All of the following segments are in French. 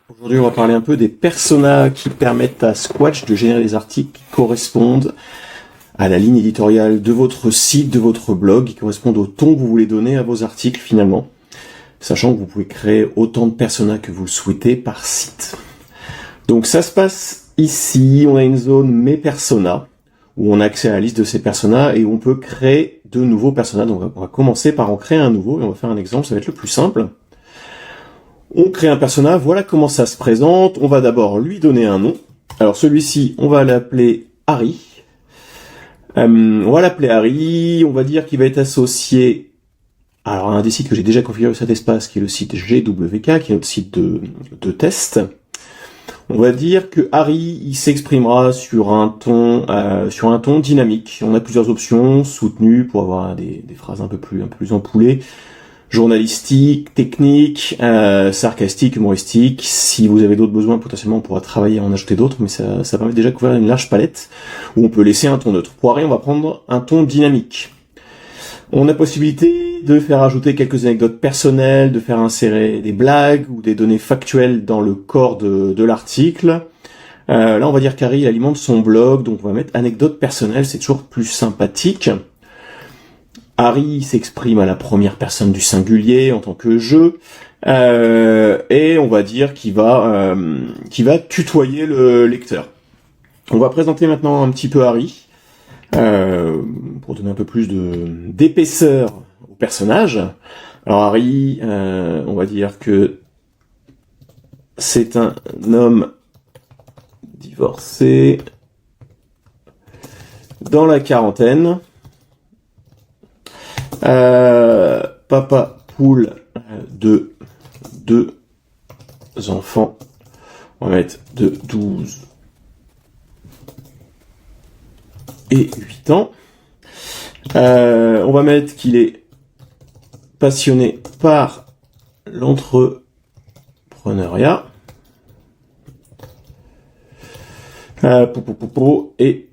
Aujourd'hui, on va parler un peu des personas qui permettent à Squatch de générer des articles qui correspondent à la ligne éditoriale de votre site, de votre blog, qui correspondent au ton que vous voulez donner à vos articles finalement, sachant que vous pouvez créer autant de personas que vous le souhaitez par site. Donc ça se passe ici, on a une zone Mes personas, où on a accès à la liste de ces personas et où on peut créer de nouveaux personas. Donc on va commencer par en créer un nouveau et on va faire un exemple, ça va être le plus simple. On crée un persona, voilà comment ça se présente. On va d'abord lui donner un nom. Alors celui-ci, on va l'appeler Harry. On va l'appeler Harry, on va dire qu'il va être associé à un des sites que j'ai déjà configuré sur cet espace, qui est le site GWK, qui est notre site de test. On va dire que Harry, il s'exprimera sur un ton dynamique. On a plusieurs options, soutenues pour avoir des phrases un peu plus empoulées, journalistique, technique, sarcastique, humoristique. Si vous avez d'autres besoins, potentiellement on pourra travailler à en ajouter d'autres, mais ça permet déjà de couvrir une large palette où on peut laisser un ton neutre. Pour Harry, on va prendre un ton dynamique. On a possibilité de faire ajouter quelques anecdotes personnelles, de faire insérer des blagues ou des données factuelles dans le corps de l'article. Là, on va dire qu'Harry il alimente son blog, donc on va mettre anecdotes personnelles, c'est toujours plus sympathique. Harry s'exprime à la première personne du singulier en tant que je, et on va dire qu'il va tutoyer le lecteur. On va présenter maintenant un petit peu Harry, pour donner un peu plus d'épaisseur au personnage. Alors Harry, on va dire que c'est un homme divorcé dans la quarantaine. Papa poule de 2 enfants, on va mettre de 12 et 8 ans. On va mettre qu'il est passionné par l'entrepreneuriat et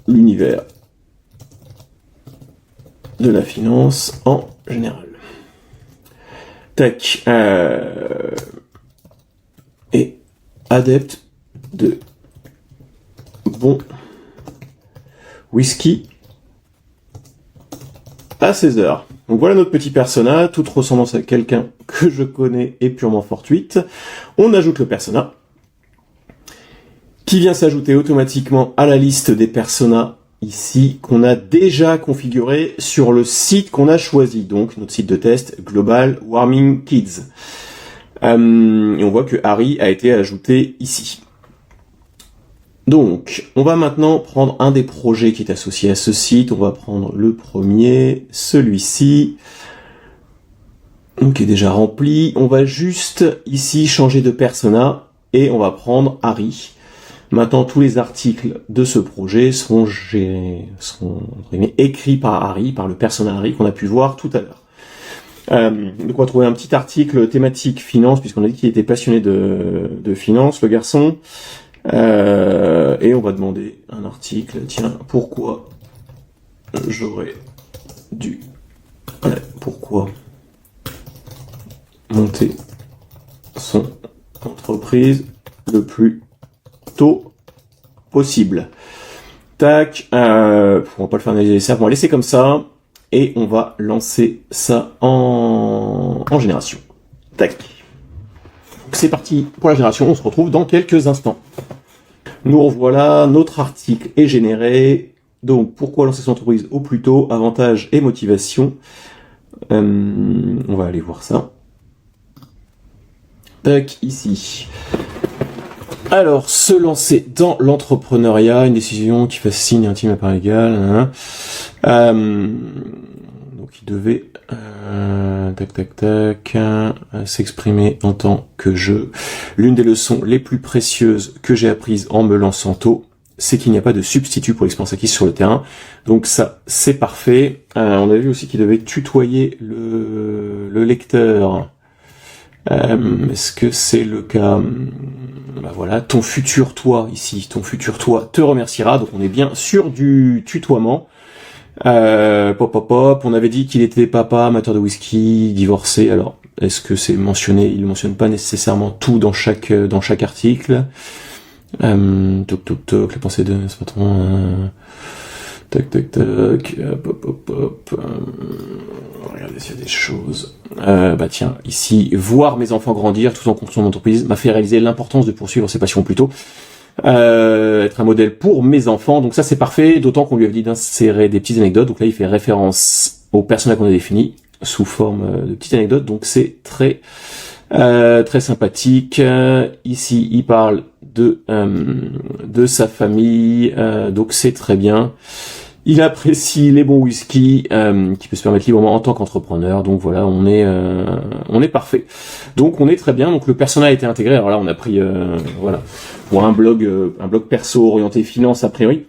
l'univers de la finance en général. Tac. Et adepte de bon whisky à 16 heures. Donc voilà notre petit persona, toute ressemblance à quelqu'un que je connais est purement fortuite. On ajoute le persona, qui vient s'ajouter automatiquement à la liste des personas ici, qu'on a déjà configuré sur le site qu'on a choisi, donc notre site de test Global Warming Kids. Et on voit que Harry a été ajouté ici. Donc, on va maintenant prendre un des projets qui est associé à ce site. On va prendre le premier, celui-ci, qui est déjà rempli. On va juste ici changer de persona et on va prendre Harry. Maintenant, tous les articles de ce projet seront écrits par Harry, par le persona Harry qu'on a pu voir tout à l'heure. De quoi trouver un petit article thématique finance, puisqu'on a dit qu'il était passionné de finance, le garçon. Et on va demander un article, tiens, pourquoi monter son entreprise le plus tôt possible. Tac, on va pas le faire analyser les cerfs, on va laisser comme ça, et on va lancer ça en génération. Tac. Donc c'est parti pour la génération, on se retrouve dans quelques instants. Nous revoilà, notre article est généré. Donc pourquoi lancer son entreprise au plus tôt, avantages et motivation. On va aller voir ça. Tac, ici. Alors, se lancer dans l'entrepreneuriat, une décision qui fascine et intime à part égale. Donc, il devait s'exprimer en tant que je. L'une des leçons les plus précieuses que j'ai apprises en me lançant tôt, c'est qu'il n'y a pas de substitut pour l'expérience acquise sur le terrain. Donc ça, c'est parfait. On a vu aussi qu'il devait tutoyer le lecteur. Est-ce que c'est le cas? Voilà, ton futur toi ici, ton futur toi te remerciera. Donc on est bien sur du tutoiement. On avait dit qu'il était papa, amateur de whisky, divorcé. Alors, est-ce que c'est mentionné? Il ne mentionne pas nécessairement tout dans chaque article. Les pensées de ce patron. Regardez s'il y a des choses. Tiens, ici, voir mes enfants grandir tout en construisant mon entreprise m'a fait réaliser l'importance de poursuivre ses passions plus tôt. Être un modèle pour mes enfants, donc ça c'est parfait, d'autant qu'on lui avait dit d'insérer des petites anecdotes, donc là il fait référence au personnage qu'on a défini sous forme de petites anecdotes, donc c'est très sympathique. Ici il parle de sa famille, donc c'est très bien. Il apprécie les bons whisky, qui peut se permettre librement en tant qu'entrepreneur. Donc voilà, on est parfait. Donc on est très bien. Donc le persona a été intégré. Alors là, on a pris pour un blog perso orienté finance a priori.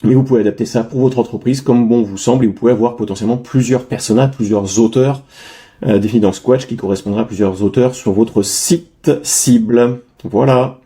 Mais vous pouvez adapter ça pour votre entreprise comme bon vous semble, et vous pouvez avoir potentiellement plusieurs personas, plusieurs auteurs définis dans Squatch qui correspondra à plusieurs auteurs sur votre site cible. Voilà.